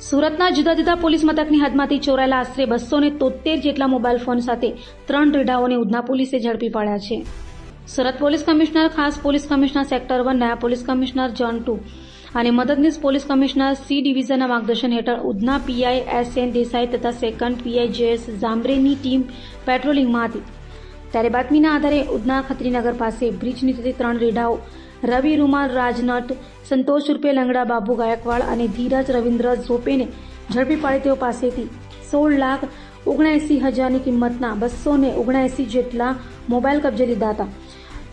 સુરતના જુદા જુદા પોલીસ મથકની હદમાંથી ચોરાયેલા આશરે 273 જેટલા મોબાઈલ ફોન સાથે 3 રેઢાઓને ઉધના પોલીસે ઝડપી પાડ્યા છે. સુરત પોલીસ કમિશનર, ખાસ પોલીસ કમિશનર સેક્ટર 1, નાયબ પોલીસ કમિશનર ઝોન 2 અને મદદનીશ પોલીસ કમિશનર સી ડિવિઝનના માર્ગદર્શન હેઠળ ઉધના પીઆઈ એસ.એન. દેસાઈ તથા સેકન્ડ પીઆઈ જે.એસ. ઝાંબરેની ટીમ પેટ્રોલિંગમાં હતી. ત્યારે બાતમીના આધારે ઉધના ખત્રીનગર પાસે બ્રિજ નીચેથી 3 રેઢાઓ રવિ રૂમાલ રાજનટ, સંતોષ ઉર્ફે લંગડા બાબુ ગાયકવાડ અને ધીરજ રવિન્દ્ર ઝોપેને ઝડપી પાડી તેઓ પાસેથી 16,79,000ની કિંમતના 279 જેટલા મોબાઈલ કબજે લીધા હતા.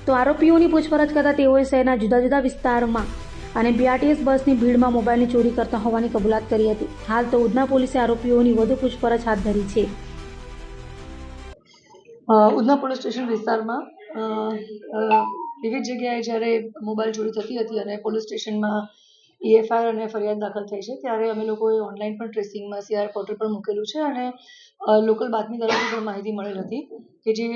તો આરોપીઓની પૂછપરછ કરતા તેઓએ શહેરના જુદા જુદા વિસ્તારમાં અને બીઆરટીએસ બસની ભીડમાં મોબાઈલની ચોરી કરતા હોવાની કબૂલાત કરી હતી. હાલ તો ઉધના પોલીસે આરોપીઓની વધુ પૂછપરછ હાથ ધરી છે. ઉધના પોલીસ સ્ટેશન વિસ્તારમાં વિવિધ જગ્યાએ જ્યારે મોબાઈલ ચોરી થતી હતી અને પોલીસ સ્ટેશનમાં એફઆઈઆર અને ફરિયાદ દાખલ થઈ છે, ત્યારે અમે લોકોએ ઓનલાઈન પણ ટ્રેસિંગમાં સીઆર પોર્ટલ પર મૂકેલું છે અને લોકલ બાતમીદારોથી પણ માહિતી મળેલ હતી કે જે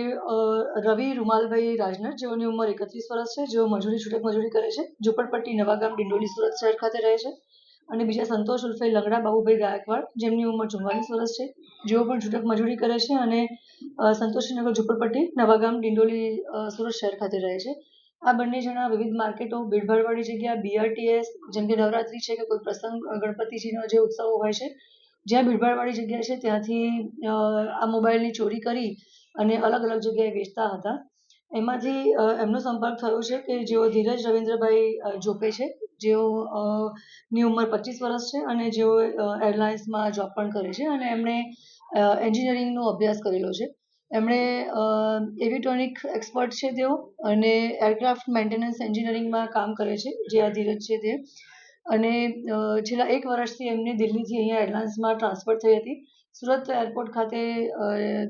રવિ રૂમાલભાઈ રાજનટ, જેઓની ઉંમર 31 વર્ષ છે, જેઓ છૂટક મજૂરી કરે છે, ઝુંપડપટ્ટી નવાગામ ડિંડોલી સુરત શહેર ખાતે રહે છે. અને બીજા સંતોષ ઉર્ફે લંગડા બાબુભાઈ ગાયકવાડ, જેમની ઉંમર 44 વર્ષ છે, જેઓ પણ છૂટક મજૂરી કરે છે અને સંતોષીનગર ઝુંપડપટ્ટી નવાગામ ડિંડોલી સુરત શહેર ખાતે રહે છે. આ બંને જણા વિવિધ માર્કેટો, ભીડભાડવાળી જગ્યા, બીઆરટીએસ, જેમ કે નવરાત્રી છે કે કોઈ પ્રસંગ, ગણપતિજીનો જે ઉત્સવો હોય છે, જ્યાં ભીડભાડવાળી જગ્યા છે ત્યાંથી આ મોબાઈલની ચોરી કરી અને અલગ અલગ જગ્યાએ વેચતા હતા. એમાંથી એમનો સંપર્ક થયો છે કે જેઓ ધીરજ રવિન્દ્રભાઈ ઝોપે છે, જેઓ ની ઉંમર 25 વર્ષ છે અને જેઓ એરલાઇન્સમાં જોબ પણ કરે છે અને એમણે એન્જિનિયરિંગનો અભ્યાસ કરેલો છે. એમણે એવિયોનિક એક્સપર્ટ છે તેઓ અને એરક્રાફ્ટ મેન્ટેનન્સ એન્જિનિયરિંગમાં કામ કરે છે, જે આ ધીરજ છે તે. અને છેલ્લા 1 વર્ષથી એમને દિલ્હીથી અહીંયા એરલાઇન્સમાં ટ્રાન્સફર થઈ હતી. સુરત એરપોર્ટ ખાતે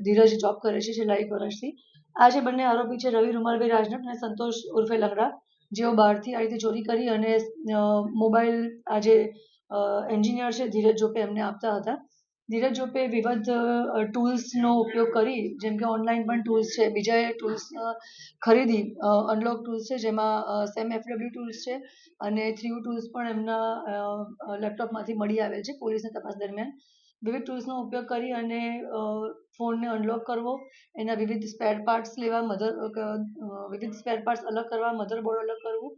ધીરજ જોબ કરે છે છેલ્લા 1 વર્ષથી. આ જે બંને આરોપી છે, રવિ રૂમાલભાઈ રાજનટ અને સંતોષ ઉર્ફે લંગડા, જેઓ બહારથી આ રીતે ચોરી કરી અને મોબાઈલ આ જે એન્જિનિયર છે ધીરજ ઝોપે એમને આપતા હતા. ધીરજ ઝોપે વિવિધ ટૂલ્સનો ઉપયોગ કરી, જેમ કે ઓનલાઈન પણ ટૂલ્સ છે, બીજા ટૂલ્સ ખરીદી, અનલોક ટૂલ્સ છે જેમાં સેમ એફડબલ્યુ ટૂલ્સ છે અને 3U ટૂલ્સ પણ એમના લેપટોપમાંથી મળી આવેલ છે પોલીસની તપાસ દરમિયાન. વિવિધ ટૂલ્સનો ઉપયોગ કરી અને ફોનને અનલોક કરવો, એના વિવિધ સ્પેર પાર્ટ્સ લેવા, વિવિધ સ્પેર પાર્ટ્સ અલગ કરવા, મધરબોર્ડ અલગ કરવું,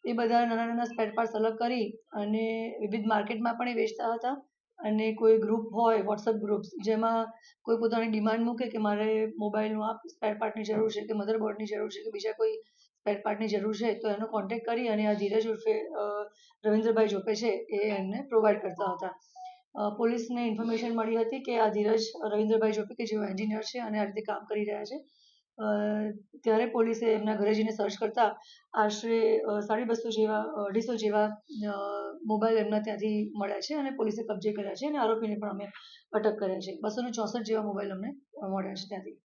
એ બધા નાના નાના સ્પેર પાર્ટ્સ અલગ કરી અને વિવિધ માર્કેટમાં પણ એ વેચતા હતા. અને કોઈ ગ્રુપ હોય, વોટ્સઅપ ગ્રુપ્સ, જેમાં કોઈ પોતાની ડિમાન્ડ મૂકે કે મારે મોબાઈલનું આ સ્પેર પાર્ટની જરૂર છે કે મધરબોર્ડની જરૂર છે કે બીજા કોઈ સ્પેર પાર્ટની જરૂર છે, તો એનો કોન્ટેક્ટ કરી અને આ ધીરજ ઉર્ફે રવિન્દ્રભાઈ ઝોપે છે એ એમને પ્રોવાઈડ કરતા હતા. પોલીસને ઇન્ફોર્મેશન મળી હતી કે આ ધીરજ રવિન્દ્રભાઈ ઝોપે કે જેઓ એન્જિનિયર છે અને આ રીતે કામ કરી રહ્યા છે, ત્યારે પોલીસે એમના ઘરે જઈને સર્ચ કરતા આશરે 250 જેવા મોબાઈલ એમના ત્યાંથી મળ્યા છે અને પોલીસે કબજે કર્યા છે અને આરોપીને પણ અમે અટક કર્યા છે. 264 જેવા મોબાઈલ અમને મળ્યા છે ત્યાંથી.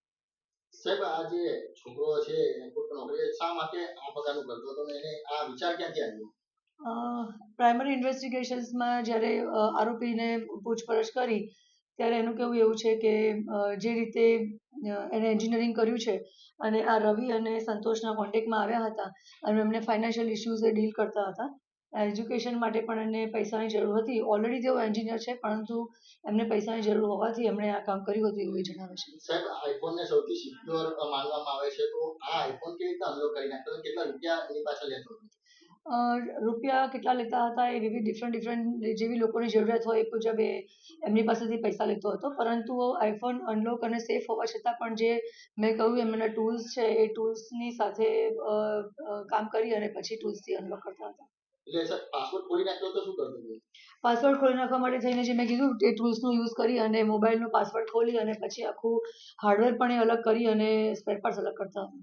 સાહેબ, આ જે છોકરો છે એરપોર્ટ પર નોકરી શા માટે આ પ્રકારનું કરતો હતો અને એને આ વિચાર ક્યાંથી આવ્યો? પ્રાઇમરી ઇન્વેસ્ટિગેશન્સમાં જ્યારે આરોપીને પૂછપરછ કરી ત્યારે એનું કહેવું એવું છે કે જે રીતે એણે એન્જિનિયરિંગ કર્યું છે અને આ રવિ અને સંતોષના કોન્ટેક્ટમાં આવ્યા હતા અને એમને ફાઇનાન્શિયલ ઇસ્યુઝે ડીલ કરતા હતા. એજ્યુકેશન માટે પણ એમને પૈસાની જરૂર હતી. ઓલરેડી તેઓ એન્જિનિયર છે, પરંતુ એમને પૈસાની જરૂર હોવાથી એમણે આ કામ કર્યું હતું એવું જણાવે છે. સાહેબ, આઈફોનને સૌથી સિક્યોર માનવામાં આવે છે, તો આ આઈફોન કેવી રીતે અનલોક કરી નાખતો હતો? કેટલા રૂપિયા એની પાછળ લેતો હતો? રૂપિયા કેટલા લેતા હતા એ વિવિધ ડિફરન્ટ જેવી લોકોની જરૂરિયાત હોય એ મુજબ એમની પાસેથી પૈસા લેતો હતો. પરંતુ આઈફોન અનલોક અને સેફ હોવા છતાં પણ જે મેં કહ્યું એમના ટૂલ્સ છે એ ટૂલ્સની સાથે કામ કરી અને પછી ટૂલ્સથી અનલોક કરતા હતા. એટલે સર પાસવર્ડ ખોલી નાખ્યો તો શું કરતો હતો? પાસવર્ડ ખોલી નાખવા માટે થઈને જે મેં કીધું એ ટૂલ્સનો યુઝ કરી અને મોબાઈલનો પાસવર્ડ ખોલી અને પછી આખું હાર્ડવેર પણ એ અલગ કરી અને સ્પેર પાર્ટ્સ અલગ કરતા હતા.